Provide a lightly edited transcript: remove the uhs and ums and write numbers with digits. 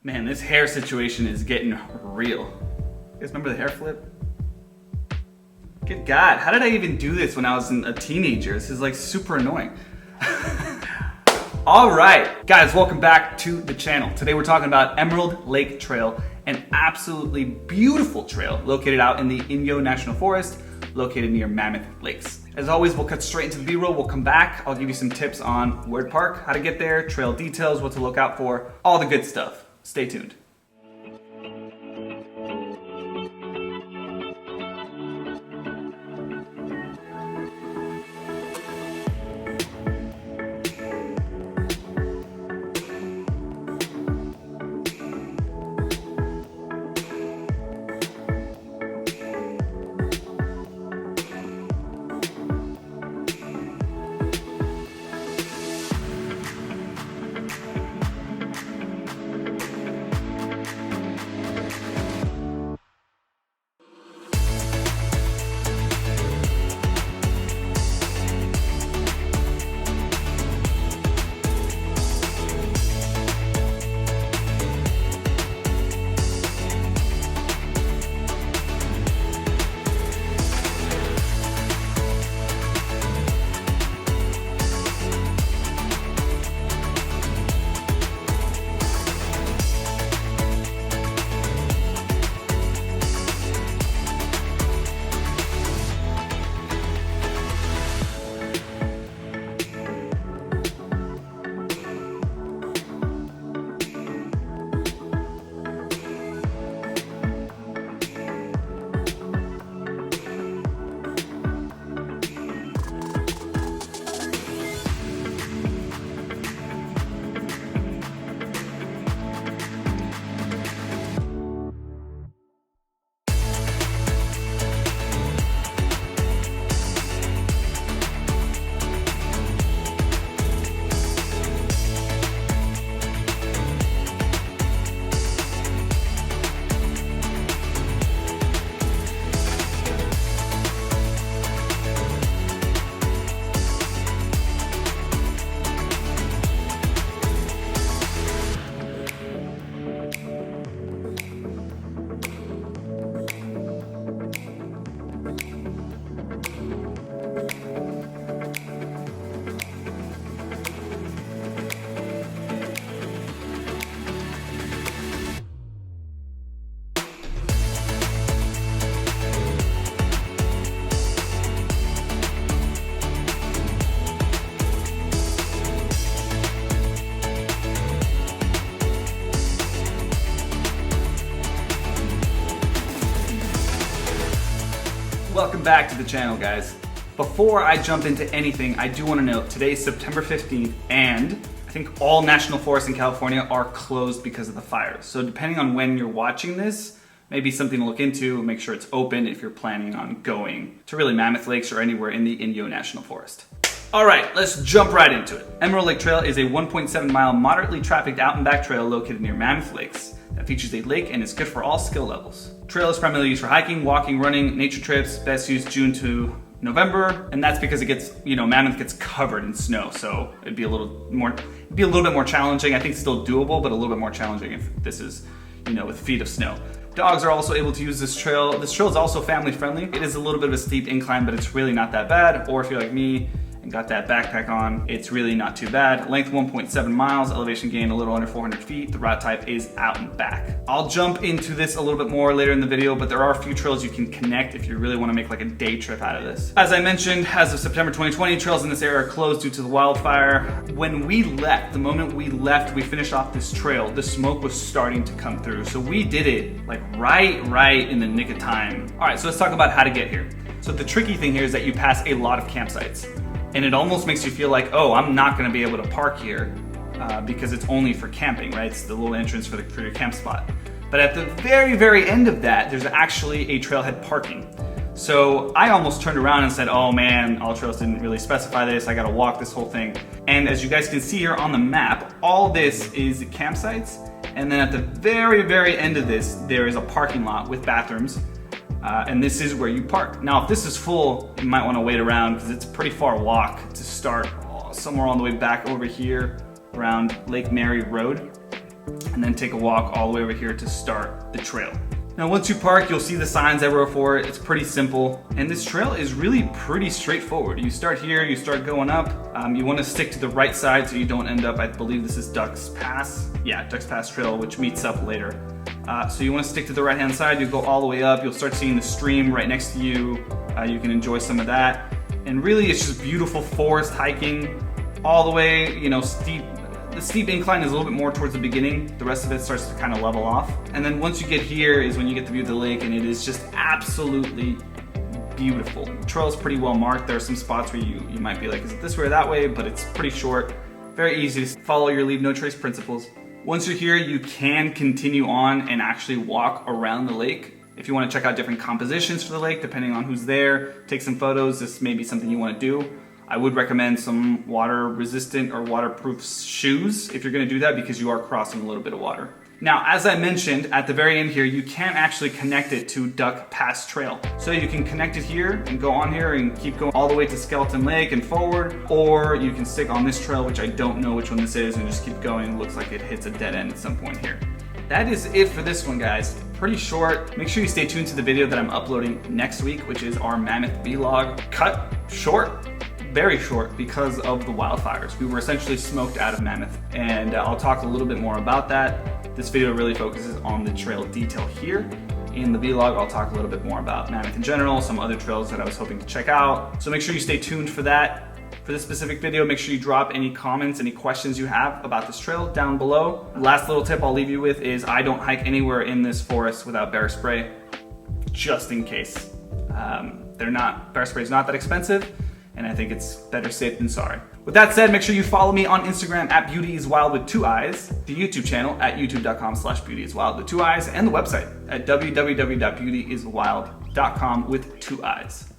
Man, this hair situation is getting real. You guys remember the hair flip? Good God, how did I even do this when I was a teenager? This is like super annoying. All right, guys, welcome back to the channel. Today we're talking about Emerald Lake Trail, an absolutely beautiful trail located out in the Inyo National Forest, located near Mammoth Lakes. As always, we'll cut straight into the B-roll. We'll come back. I'll give you some tips on where to park, how to get there, trail details, what to look out for, all the good stuff. Stay tuned. Welcome back to the channel, guys. Before I jump into anything, I do want to note today's September 15th, and I think all national forests in California are closed because of the fires. So depending on when you're watching this, maybe something to look into, make sure it's open if you're planning on going to really Mammoth Lakes or anywhere in the Inyo National Forest. All right, let's jump right into it. Emerald Lake Trail is a 1.7 mile moderately trafficked out and back trail located near Mammoth Lakes that features a lake and is good for all skill levels. Trail is primarily used for hiking, walking, running, nature trips, best used June to November, and that's because it gets, Mammoth gets covered in snow, so it'd be a little bit more challenging. I think still doable, but a little bit more challenging if this is, with feet of snow. Dogs are also able to use this trail. This trail is also family friendly. It is a little bit of a steep incline, but it's really not that bad. Or if you're like me and got that backpack on, it's really not too bad. Length 1.7 miles, elevation gain a little under 400 feet. The route type is out and back. I'll jump into this a little bit more later in the video, but there are a few trails you can connect if you really want to make like a day trip out of this. As I mentioned, as of September 2020, trails in this area are closed due to the wildfire. When we left, the moment we left, we finished off this trail, the smoke was starting to come through. So we did it like right in the nick of time. All right, so let's talk about how to get here. So the tricky thing here is that you pass a lot of campsites. And it almost makes you feel like, oh, I'm not gonna be able to park here because it's only for camping, right? It's the little entrance for your camp spot. But at the very end of that, there's actually a trailhead parking. So I almost turned around and said, oh man, AllTrails didn't really specify this. I gotta walk this whole thing. And as you guys can see here on the map, all this is campsites. And then at the very end of this, there is a parking lot with bathrooms. And this is where you park. Now, if this is full, you might want to wait around because it's a pretty far walk to start somewhere on the way back over here around Lake Mary Road. and then take a walk all the way over here to start the trail. Now once you park, you'll see the signs everywhere for it. It's pretty simple, and this trail is really pretty straightforward. You start here, you start going up. You want to stick to the right side so you don't end up, I believe this is Duck's Pass. Yeah, Duck's Pass Trail, which meets up later. So you want to stick to the right hand side, you go all the way up, you'll start seeing the stream right next to you. You can enjoy some of that. And really it's just beautiful forest hiking all the way, you know, steep. The steep incline is a little bit more towards the beginning. The rest of it starts to kind of level off. And then once you get here is when you get the view of the lake, and it is just absolutely beautiful. The trail is pretty well marked. There are some spots where you might be like, is it this way or that way? But it's pretty short, very easy to follow your leave no trace principles. Once you're here, you can continue on and actually walk around the lake. If you want to check out different compositions for the lake, depending on who's there, take some photos, this may be something you want to do. I would recommend some water resistant or waterproof shoes if you're going to do that, because you are crossing a little bit of water. Now, as I mentioned at the very end here, you can actually connect it to Duck Pass Trail. So you can connect it here and go on here and keep going all the way to Skeleton Lake and forward, or you can stick on this trail, which I don't know which one this is, and just keep going. It looks like it hits a dead end at some point here. That is it for this one, guys. Pretty short. Make sure you stay tuned to the video that I'm uploading next week, which is our Mammoth vlog. Cut short, very short, because of the wildfires. We were essentially smoked out of Mammoth, and I'll talk a little bit more about that. This video really focuses on the trail detail here. In the vlog, I'll talk a little bit more about Mammoth in general, some other trails that I was hoping to check out. So make sure you stay tuned for that. For this specific video, make sure you drop any comments, any questions you have about this trail down below. Last little tip I'll leave you with is I don't hike anywhere in this forest without bear spray, just in case. Bear spray is not that expensive, and I think it's better safe than sorry. With that said, make sure you follow me on Instagram at @beautyiswild with 2 eyes, the YouTube channel at youtube.com/beautyiswild with 2 eyes, and the website at www.beautyiswild.com with 2 eyes.